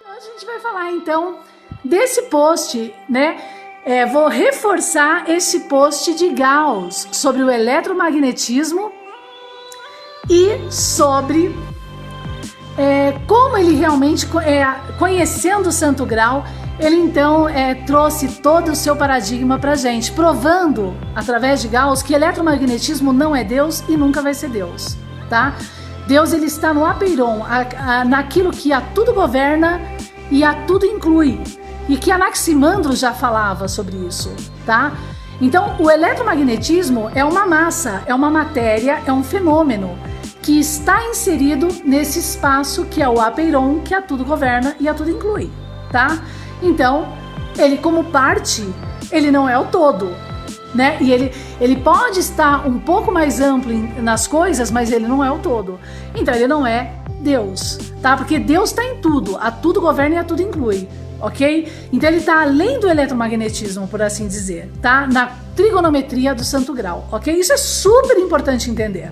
Hoje a gente vai falar então desse post, né? Vou reforçar esse post de Gauss sobre o eletromagnetismo e sobre como ele realmente, conhecendo o Santo Grau, ele então trouxe todo o seu paradigma pra gente, provando através de Gauss que eletromagnetismo não é Deus e nunca vai ser Deus, tá? Deus, ele está no apeiron, naquilo que a tudo governa e a tudo inclui, e que Anaximandro já falava sobre isso, tá? Então, o eletromagnetismo é uma massa, é uma matéria, é um fenômeno que está inserido nesse espaço que é o apeiron, que a tudo governa e a tudo inclui, tá? Então, ele como parte, ele não é o todo, né? E ele pode estar um pouco mais amplo nas coisas, mas ele não é o todo. Então, ele não é Deus, tá? Porque Deus está em tudo, a tudo governa e a tudo inclui, ok? Então, ele está além do eletromagnetismo, por assim dizer, tá? Na trigonometria do Santo Grau, ok? Isso é super importante entender.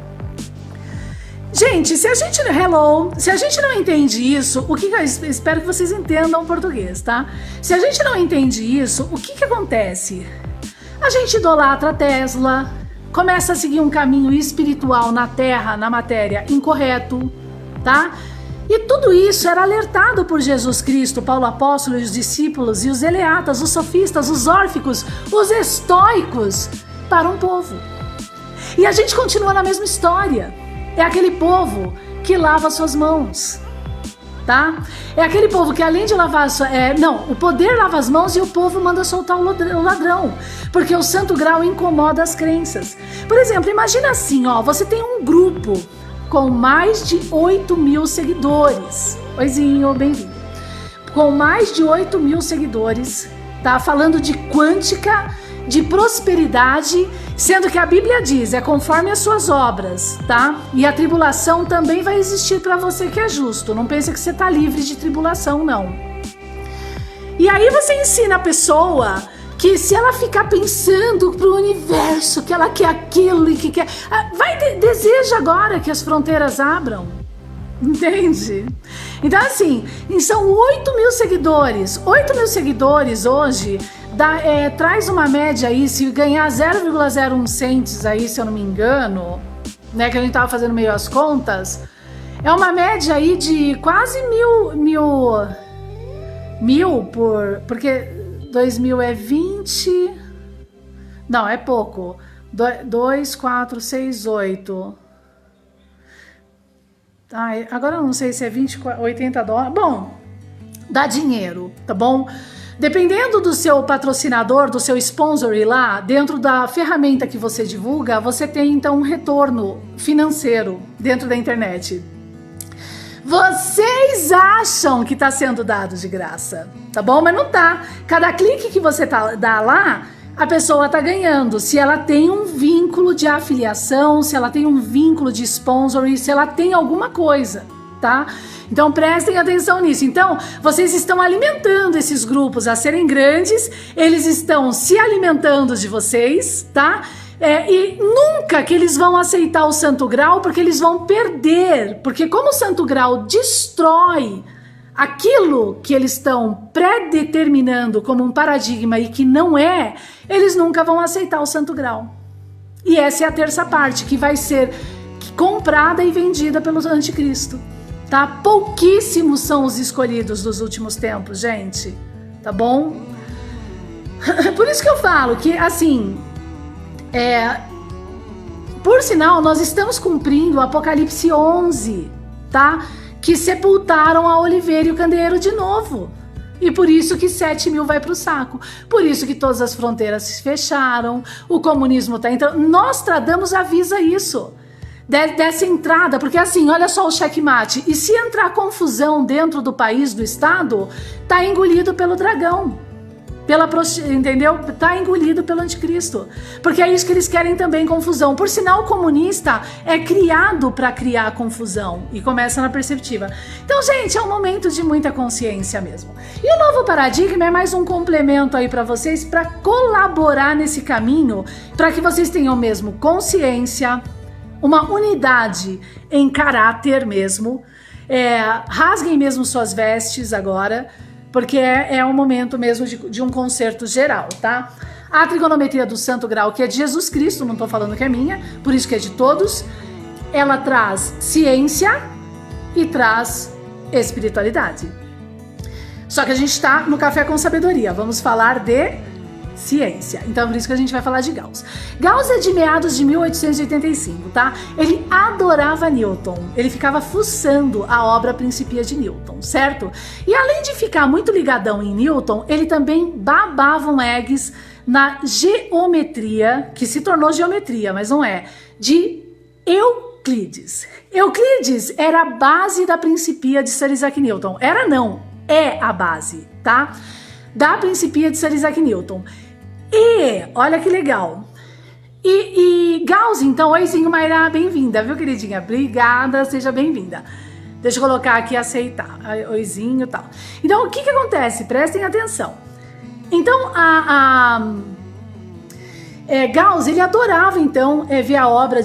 Gente, se a gente não entende isso, eu espero que vocês entendam o português, tá? Se a gente não entende isso, o que acontece? A gente idolatra Tesla, começa a seguir um caminho espiritual na Terra, na matéria, incorreto, tá? E tudo isso era alertado por Jesus Cristo, Paulo Apóstolo, os discípulos e os eleatas, os sofistas, os órficos, os estoicos, para um povo. E a gente continua na mesma história. É aquele povo que lava suas mãos, tá? É aquele povo que além de lavar... o poder lava as mãos e o povo manda soltar o ladrão, porque o Santo Grau incomoda as crenças. Por exemplo, imagina assim, ó, você tem um grupo com mais de 8.000 seguidores. Oizinho, bem-vindo. Com mais de 8.000 seguidores, tá? Falando de quântica, de prosperidade, sendo que a Bíblia diz, é conforme as suas obras, tá? E a tribulação também vai existir para você que é justo. Não pense que você tá livre de tribulação, não. E aí você ensina a pessoa que se ela ficar pensando pro universo que ela quer aquilo e que quer... deseja agora que as fronteiras abram. Entende? Então assim, são 8.000 seguidores. 8.000 seguidores hoje traz uma média aí, se ganhar 0,01 cents aí, se eu não me engano, né, que a gente tava fazendo meio as contas, é uma média aí de quase mil porque 2.000 é 20, não, é pouco, 2, 4, 6, 8, agora eu não sei se é 20, 80 dólares, bom, dá dinheiro, tá bom? Dependendo do seu patrocinador, do seu sponsor lá, dentro da ferramenta que você divulga, você tem então um retorno financeiro dentro da internet. Vocês acham que está sendo dado de graça, tá bom? Mas não tá. Cada clique que você dá lá, a pessoa tá ganhando. Se ela tem um vínculo de afiliação, se ela tem um vínculo de sponsor, se ela tem alguma coisa, tá? Então prestem atenção nisso. Então vocês estão alimentando esses grupos a serem grandes, eles estão se alimentando de vocês, tá? E nunca que eles vão aceitar o Santo Grau, porque eles vão perder, porque como o Santo Grau destrói aquilo que eles estão predeterminando como um paradigma e que não é, eles nunca vão aceitar o Santo Grau. E essa é a terça parte, que vai ser comprada e vendida pelo anticristo. Tá? Pouquíssimos são os escolhidos dos últimos tempos, gente, tá bom? Por isso que eu falo que, assim, por sinal, nós estamos cumprindo o Apocalipse 11, tá? Que sepultaram a oliveira e o candeeiro de novo. E por isso que 7.000 vai pro saco. Por isso que todas as fronteiras se fecharam, o comunismo tá entrando. Nostradamus avisa isso. Dessa entrada, porque assim, olha só o checkmate, e se entrar confusão dentro do país, do estado, tá engolido pelo dragão, entendeu? Tá engolido pelo anticristo, porque é isso que eles querem também, confusão. Por sinal, o comunista é criado para criar confusão, e começa na perceptiva. Então, gente, é um momento de muita consciência mesmo. E o novo paradigma é mais um complemento aí para vocês, para colaborar nesse caminho, para que vocês tenham mesmo consciência, uma unidade em caráter mesmo, Rasguem mesmo suas vestes agora, porque é um momento mesmo de um concerto geral, tá? A trigonometria do Santo Grau, que é de Jesus Cristo, não tô falando que é minha, por isso que é de todos, ela traz ciência e traz espiritualidade. Só que a gente tá no Café com Sabedoria, vamos falar de ciência. Então, por isso que a gente vai falar de Gauss. Gauss é de meados de 1885, tá? Ele adorava Newton. Ele ficava fuçando a obra Principia de Newton, certo? E além de ficar muito ligadão em Newton, ele também babava um eggs na geometria, que se tornou geometria, mas não é, de Euclides. Euclides era a base da Principia de Sir Isaac Newton. Era não, é a base, tá? Da Principia de Sir Isaac Newton. E, olha que legal. E Gauss, então, oizinho, Mayra, bem-vinda, viu, queridinha? Obrigada, seja bem-vinda. Deixa eu colocar aqui aceitar, oizinho e tal. Então, o que acontece? Prestem atenção. Então, Gauss, ele adorava, então, ver a obra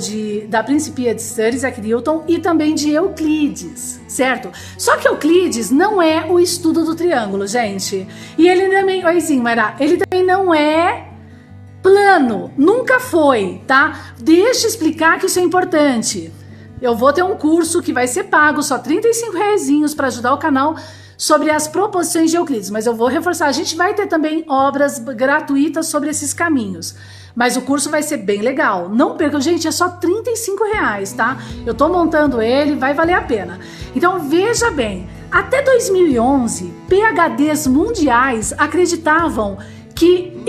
da Principia de Sir Isaac Newton e também de Euclides, certo? Só que Euclides não é o estudo do triângulo, gente. E ele também, oizinho, Mayra, ele também não é plano, nunca foi, tá? Deixa eu explicar que isso é importante. Eu vou ter um curso que vai ser pago, só R$35 para ajudar o canal, sobre as proposições de Euclides, mas eu vou reforçar, a gente vai ter também obras gratuitas sobre esses caminhos, mas o curso vai ser bem legal, não percam, gente, é só R$35, tá? Eu tô montando ele, vai valer a pena. Então veja bem, até 2011, PhDs mundiais acreditavam que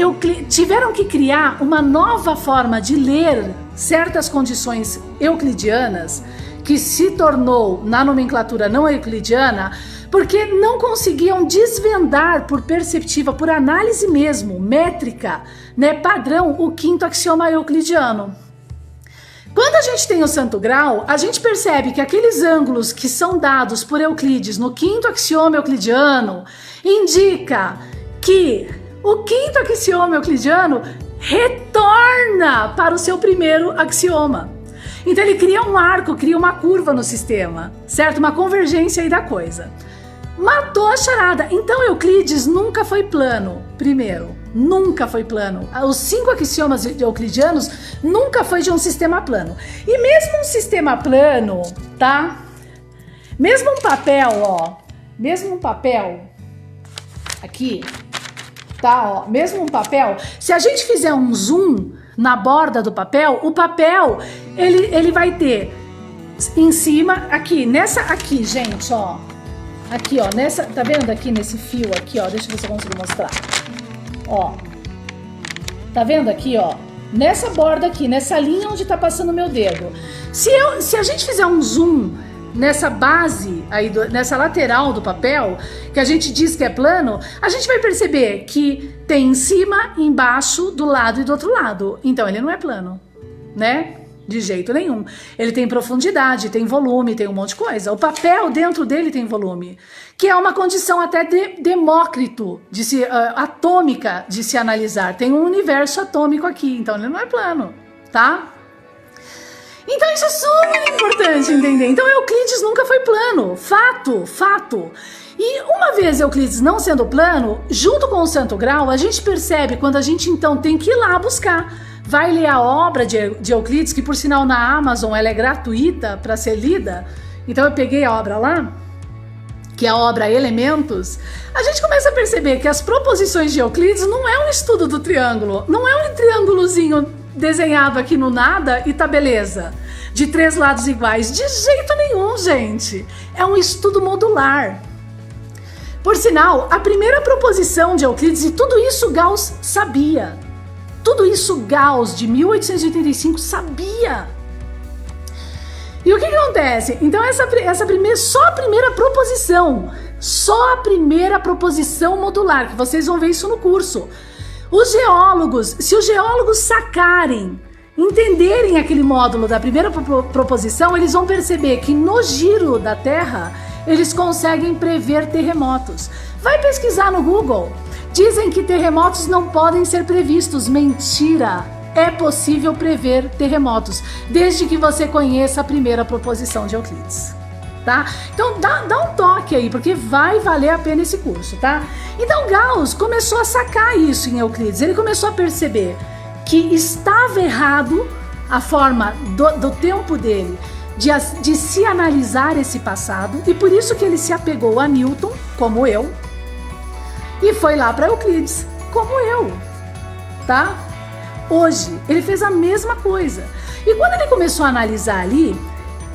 tiveram que criar uma nova forma de ler certas condições euclidianas, que se tornou na nomenclatura não euclidiana, porque não conseguiam desvendar por perceptiva, por análise mesmo, métrica, né, padrão, o quinto axioma euclidiano. Quando a gente tem o Santo Grau, a gente percebe que aqueles ângulos que são dados por Euclides no quinto axioma euclidiano indica que o quinto axioma euclidiano retorna para o seu primeiro axioma. Então ele cria um arco, cria uma curva no sistema, certo? Uma convergência aí da coisa. Matou a charada. Então Euclides nunca foi plano, primeiro. Nunca foi plano. Os 5 axiomas euclidianos nunca foi de um sistema plano. E mesmo um sistema plano, tá? Mesmo um papel, ó. Mesmo um papel aqui, tá? Ó, mesmo um papel. Se a gente fizer um zoom na borda do papel, o papel, ele vai ter em cima, aqui, aqui, gente, ó. Aqui, ó, tá vendo aqui nesse fio aqui, ó, deixa eu ver se eu consigo mostrar. Ó, tá vendo aqui, ó, nessa borda aqui, nessa linha onde tá passando o meu dedo. Se a gente fizer um zoom nessa base, aí nessa lateral do papel, que a gente diz que é plano, a gente vai perceber que tem em cima, embaixo, do lado e do outro lado. Então ele não é plano, né? De jeito nenhum. Ele tem profundidade, tem volume, tem um monte de coisa. O papel dentro dele tem volume, que é uma condição até de Demócrito, atômica de se analisar. Tem um universo atômico aqui, então ele não é plano, tá? Então isso é super importante entender. Então Euclides nunca foi plano, fato. E uma vez Euclides não sendo plano, junto com o Santo Grau, a gente percebe quando a gente então tem que ir lá buscar. Vai ler a obra de Euclides, que por sinal na Amazon ela é gratuita para ser lida. Então eu peguei a obra lá, que é a obra Elementos. A gente começa a perceber que as proposições de Euclides não é um estudo do triângulo, não é um triângulozinho desenhado aqui no nada e tá beleza, de 3 lados iguais. De jeito nenhum, gente. É um estudo modular. Por sinal, a primeira proposição de Euclides, e tudo isso Gauss sabia. Tudo isso Gauss, de 1885, sabia. E o que acontece? Então só a primeira proposição modular, que vocês vão ver isso no curso. Se os geólogos sacarem, entenderem aquele módulo da primeira proposição, eles vão perceber que no giro da Terra, eles conseguem prever terremotos. Vai pesquisar no Google. Dizem que terremotos não podem ser previstos. Mentira! É possível prever terremotos, desde que você conheça a primeira proposição de Euclides. tá? Então dá um toque aí, porque vai valer a pena esse curso, tá? Então Gauss começou a sacar isso em Euclides, ele começou a perceber que estava errado a forma do tempo dele de se analisar esse passado, e por isso que ele se apegou a Newton, como eu, e foi lá para Euclides, como eu, tá? Hoje, ele fez a mesma coisa. E quando ele começou a analisar ali,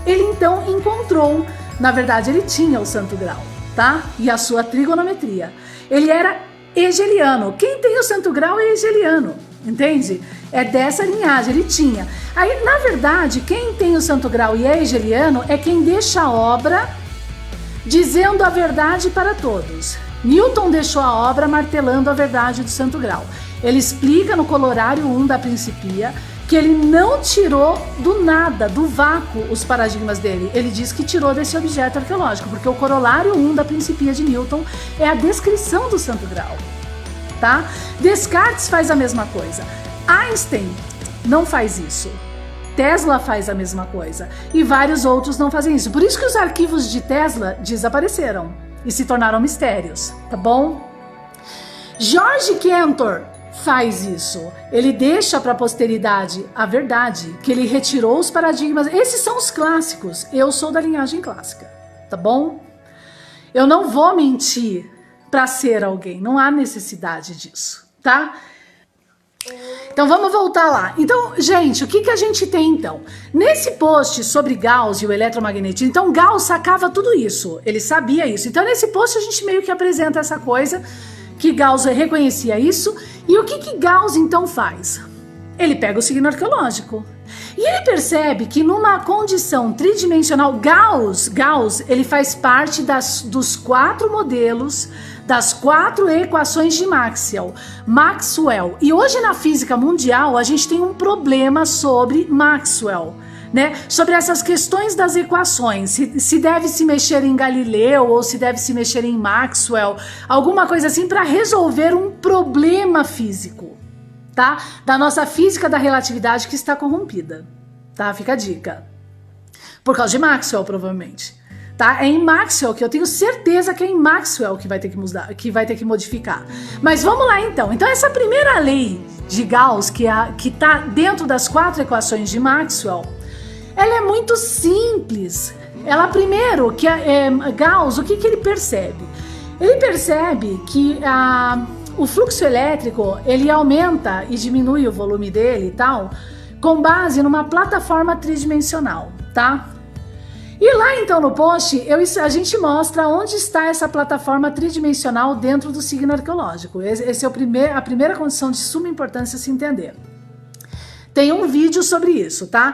ele então encontrou, na verdade ele tinha o santo grau, tá? E a sua trigonometria. Ele era hegeliano. Quem tem o santo grau é hegeliano, entende? É dessa linhagem, ele tinha. Aí, na verdade, quem tem o santo grau e é hegeliano é quem deixa a obra dizendo a verdade para todos. Newton deixou a obra martelando a verdade do santo grau. Ele explica no Corolário 1 da Principia que ele não tirou do nada, do vácuo, os paradigmas dele. Ele diz que tirou desse objeto arqueológico, porque o Corolário 1 da Principia de Newton é a descrição do santo grau, tá? Descartes faz a mesma coisa. Einstein não faz isso. Tesla faz a mesma coisa. E vários outros não fazem isso. Por isso que os arquivos de Tesla desapareceram e se tornaram mistérios, tá bom? George Cantor faz isso. Ele deixa para a posteridade a verdade, que ele retirou os paradigmas. Esses são os clássicos. Eu sou da linhagem clássica, tá bom? Eu não vou mentir para ser alguém. Não há necessidade disso, tá? Então vamos voltar lá. Então, gente, o que a gente tem então? Nesse post sobre Gauss e o eletromagnetismo, então Gauss sacava tudo isso. Ele sabia isso. Então nesse post a gente meio que apresenta essa coisa, que Gauss reconhecia isso. E o que Gauss então faz? Ele pega o signo arqueológico. E ele percebe que numa condição tridimensional, Gauss ele faz parte dos 4 modelos, das 4 equações de Maxwell. E hoje na física mundial a gente tem um problema sobre Maxwell, né? Sobre essas questões das equações, se deve se mexer em Galileu ou se deve se mexer em Maxwell, alguma coisa assim para resolver um problema físico, tá? Da nossa física da relatividade que está corrompida, tá? Fica a dica. Por causa de Maxwell, provavelmente. Tá? É em Maxwell, que eu tenho certeza que é em Maxwell que vai ter que mudar, que vai ter que modificar. Mas vamos lá então. Então essa primeira lei de Gauss, que está dentro das 4 equações de Maxwell, ela é muito simples. Ela primeiro, Gauss, o que ele percebe? Ele percebe que o fluxo elétrico, ele aumenta e diminui o volume dele e tal, com base numa plataforma tridimensional, tá? E lá então no post a gente mostra onde está essa plataforma tridimensional dentro do signo arqueológico. Essa é a primeira condição de suma importância se entender. Tem um vídeo sobre isso, tá?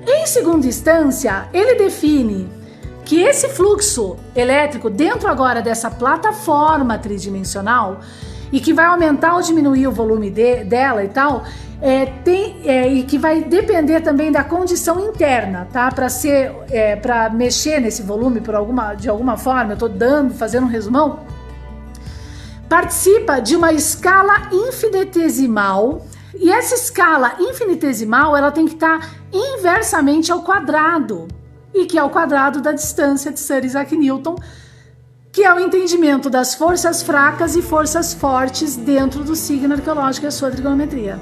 Em segunda instância, ele define que esse fluxo elétrico dentro agora dessa plataforma tridimensional e que vai aumentar ou diminuir o volume dela e tal, e que vai depender também da condição interna, tá? Para mexer nesse volume de alguma forma, eu tô fazendo um resumão, participa de uma escala infinitesimal, e essa escala infinitesimal ela tem que estar inversamente ao quadrado, e que é o quadrado da distância de Sir Isaac Newton, que é o entendimento das forças fracas e forças fortes dentro do signo arqueológico e a sua trigonometria.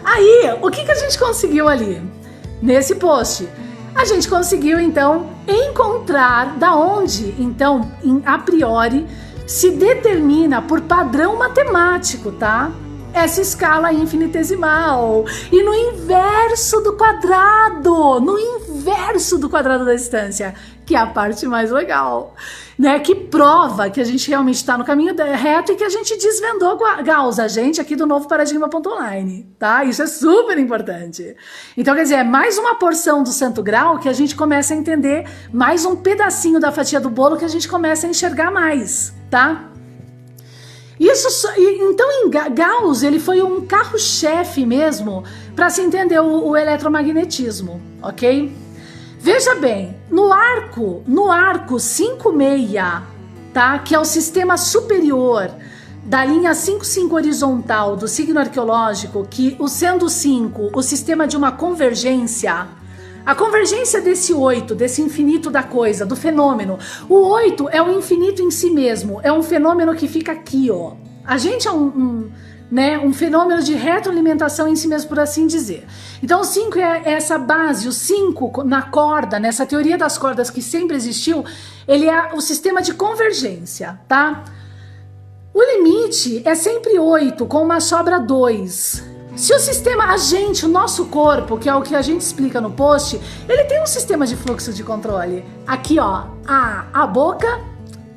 Aí, o que a gente conseguiu ali? Nesse post, a gente conseguiu, então, encontrar da onde, então, a priori, se determina por padrão matemático, tá? Essa escala infinitesimal. E no inverso do quadrado da distância, que é a parte mais legal, né? Que prova que a gente realmente está no caminho reto e que a gente desvendou Gauss, a gente aqui do novo paradigma.online, tá? Isso é super importante. Então, quer dizer, é mais uma porção do santo grau que a gente começa a entender, mais um pedacinho da fatia do bolo que a gente começa a enxergar mais, tá? Então, Gauss, ele foi um carro-chefe mesmo para se entender o eletromagnetismo, ok? Veja bem, no arco 5,6, tá? Que é o sistema superior da linha 5,5 horizontal do signo arqueológico, que, sendo 5 o sistema de uma convergência, A convergência desse 8, desse infinito da coisa, do fenômeno. O 8 é o infinito em si mesmo, é um fenômeno que fica aqui, ó. A gente é um fenômeno de retroalimentação em si mesmo, por assim dizer. Então o 5 é essa base, o 5 na corda, nessa teoria das cordas que sempre existiu, ele é o sistema de convergência, tá? O limite é sempre 8, com uma sobra 2. Se o sistema, o nosso corpo, que é o que a gente explica no post, ele tem um sistema de fluxo de controle. Aqui, ó, a boca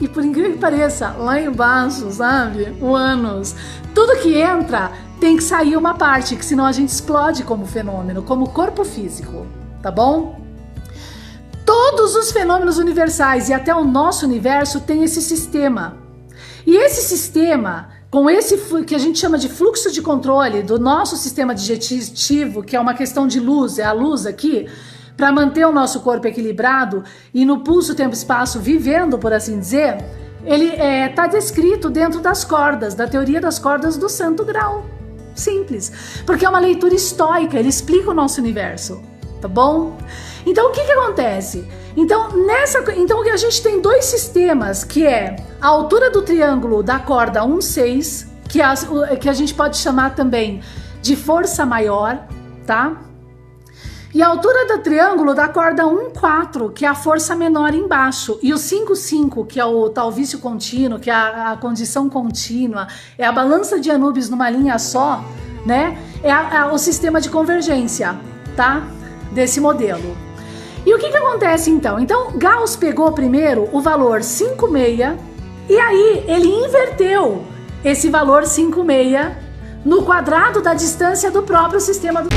e, por incrível que pareça, lá embaixo, sabe? O ânus. Tudo que entra tem que sair uma parte, que senão a gente explode como fenômeno, como corpo físico, tá bom? Todos os fenômenos universais e até o nosso universo tem esse sistema. E esse sistema, com esse que a gente chama de fluxo de controle do nosso sistema digestivo, que é uma questão de luz, é a luz aqui, para manter o nosso corpo equilibrado e no pulso, tempo e espaço vivendo, por assim dizer, ele está descrito dentro das cordas, da teoria das cordas do santo grau. Simples, porque é uma leitura estoica, ele explica o nosso universo, tá bom? Então o que acontece? Então a gente tem dois sistemas, que é a altura do triângulo da corda 1,6, que a gente pode chamar também de força maior, tá? E a altura do triângulo da corda 1,4, que é a força menor embaixo. E o 5,5, que é o tal vício contínuo, que é a condição contínua, é a balança de Anubis numa linha só, né? É o sistema de convergência, tá? Desse modelo. E o que acontece então? Então Gauss pegou primeiro o valor 5,6 e aí ele inverteu esse valor 5,6 no quadrado da distância do próprio sistema do...